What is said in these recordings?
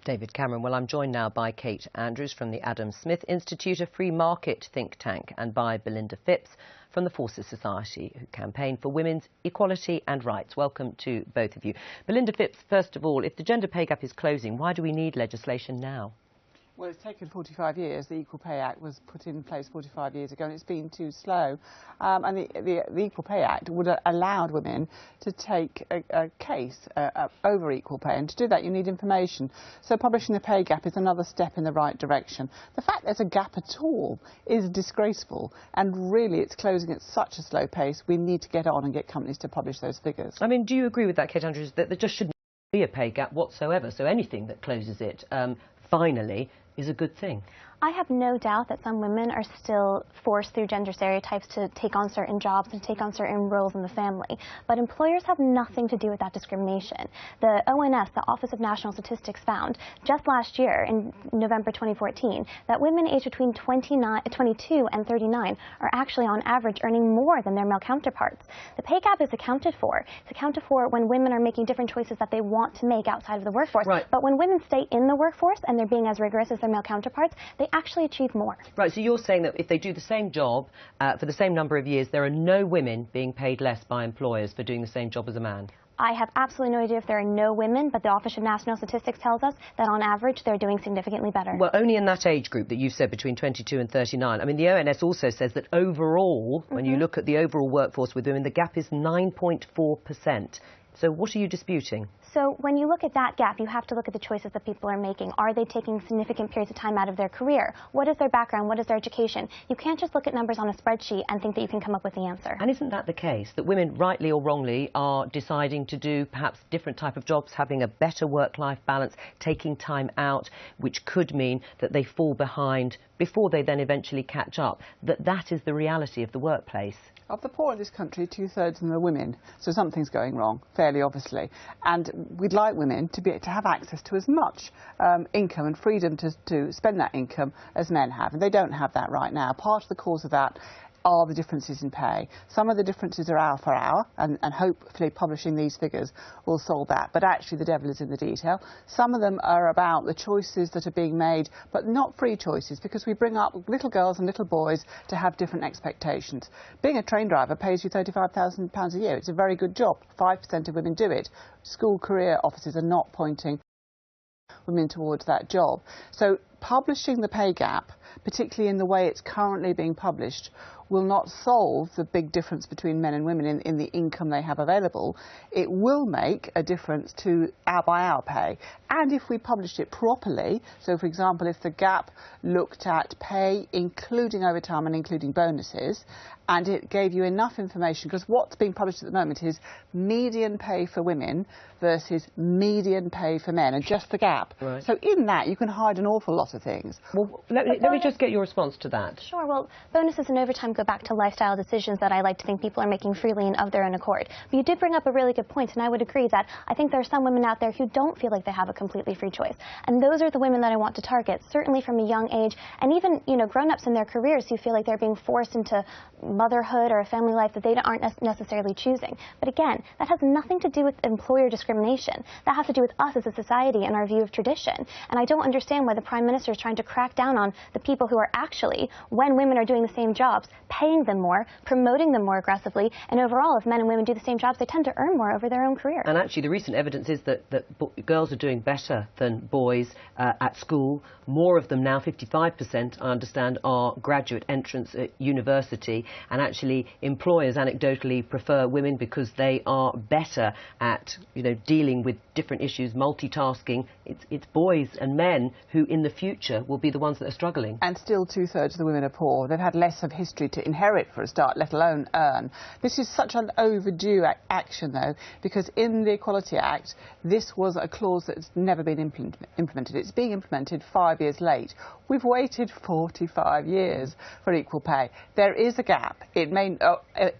David Cameron. Well, I'm joined now by Kate Andrews from the Adam Smith Institute, a free market think tank, and by Belinda Phipps from the Forces Society, who campaign for women's equality and rights. Welcome to both of you. Belinda Phipps, first of all, if the gender pay gap is closing, why do we need legislation now? Well, it's taken 45 years. The Equal Pay Act was put in place 45 years ago, and it's been too slow. And the Equal Pay Act would have allowed women to take a case over equal pay, and to do that you need information. So publishing the pay gap is another step in the right direction. The fact there's a gap at all is disgraceful, and really it's closing at such a slow pace. We need to get on and get companies to publish those figures. I mean, do you agree with that, Kate Andrews, that there just shouldn't be a pay gap whatsoever? So anything that closes it, finally, is a good thing. I have no doubt that some women are still forced through gender stereotypes to take on certain jobs and take on certain roles in the family. But employers have nothing to do with that discrimination. The ONS, the Office of National Statistics, found just last year, in November 2014, that women aged between 22 and 39 are actually on average earning more than their male counterparts. The pay gap is accounted for. It's accounted for when women are making different choices that they want to make outside of the workforce. Right. But when women stay in the workforce and they're being as rigorous as their male counterparts, they actually achieve more. Right, so you're saying that if they do the same job for the same number of years, there are no women being paid less by employers for doing the same job as a man? I have absolutely no idea if there are no women, but the Office of National Statistics tells us that on average they're doing significantly better. Well, only in that age group that you said, between 22 and 39. I mean, the ONS also says that overall, when you look at the overall workforce with women, the gap is 9.4%. So what are you disputing? So when you look at that gap, you have to look at the choices that people are making. Are they taking significant periods of time out of their career? What is their background? What is their education? You can't just look at numbers on a spreadsheet and think that you can come up with the answer. And isn't that the case, that women, rightly or wrongly, are deciding to do perhaps different type of jobs, having a better work-life balance, taking time out, which could mean that they fall behind before they then eventually catch up, that is the reality of the workplace? Of the poor in this country, 2/3 of them are women, so something's going wrong, fairly obviously. And we'd like women to have access to as much income and freedom to spend that income as men have, and they don't have that right now. Part of the cause of that are the differences in pay. Some of the differences are hour for hour, and hopefully publishing these figures will solve that. But actually the devil is in the detail. Some of them are about the choices that are being made, but not free choices, because we bring up little girls and little boys to have different expectations. Being a train driver pays you £35,000 a year. It's a very good job. 5% of women do it. School career officers are not pointing women towards that job. So publishing the pay gap, particularly in the way it's currently being published, will not solve the big difference between men and women in the income they have available. It will make a difference to hour-by-hour pay. And if we published it properly, so for example, if the gap looked at pay including overtime and including bonuses, and it gave you enough information, because what's being published at the moment is median pay for women versus median pay for men, and just the gap. Right. So in that you can hide an awful lot of things. Well, let me just get your response to that. Sure. Well, bonuses and overtime go back to lifestyle decisions that I like to think people are making freely and of their own accord. But you did bring up a really good point, and I would agree that I think there are some women out there who don't feel like they have a completely free choice. And those are the women that I want to target, certainly from a young age, and even, you know, grown-ups in their careers who feel like they're being forced into motherhood or a family life that they aren't necessarily choosing. But again, that has nothing to do with employer discrimination. That has to do with us as a society and our view of tradition. And I don't understand why the Prime Minister is trying to crack down on the people who are actually, when women are doing the same jobs, paying them more, promoting them more aggressively, and overall, if men and women do the same jobs, they tend to earn more over their own career. And actually, the recent evidence is that girls are doing better than boys at school. More of them now, 55%, I understand, are graduate entrants at university. And actually, employers anecdotally prefer women because they are better at, you know, dealing with different issues, multitasking. It's boys and men who, in the future, will be the ones that are struggling. And still 2/3 of the women are poor. They've had less of history to inherit for a start, let alone earn. This is such an overdue action, though, because in the Equality Act, this was a clause that's never been implemented. It's being implemented 5 years late. We've waited 45 years for equal pay. There is a gap. It may,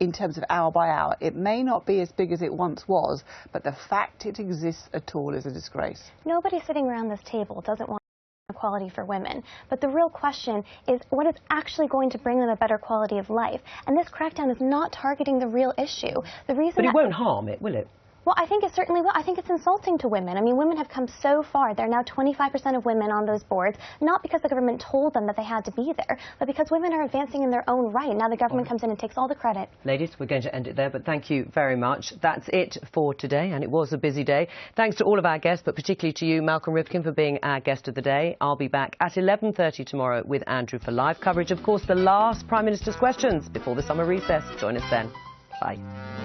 in terms of hour by hour, it may not be as big as it once was, but the fact it exists at all is a disgrace. Nobody sitting around this table doesn't want equality for women, but the real question is what is actually going to bring them a better quality of life, and this crackdown is not targeting the real issue. The reason But it won't harm it, will it? Well, I think it certainly will. I think it's insulting to women. I mean, women have come so far. There are now 25% of women on those boards, not because the government told them that they had to be there, but because women are advancing in their own right. Now the government comes in and takes all the credit. Ladies, we're going to end it there, but thank you very much. That's it for today, and it was a busy day. Thanks to all of our guests, but particularly to you, Malcolm Rivkin, for being our guest of the day. I'll be back at 11:30 tomorrow with Andrew for live coverage, of course, the last Prime Minister's questions before the summer recess. Join us then. Bye.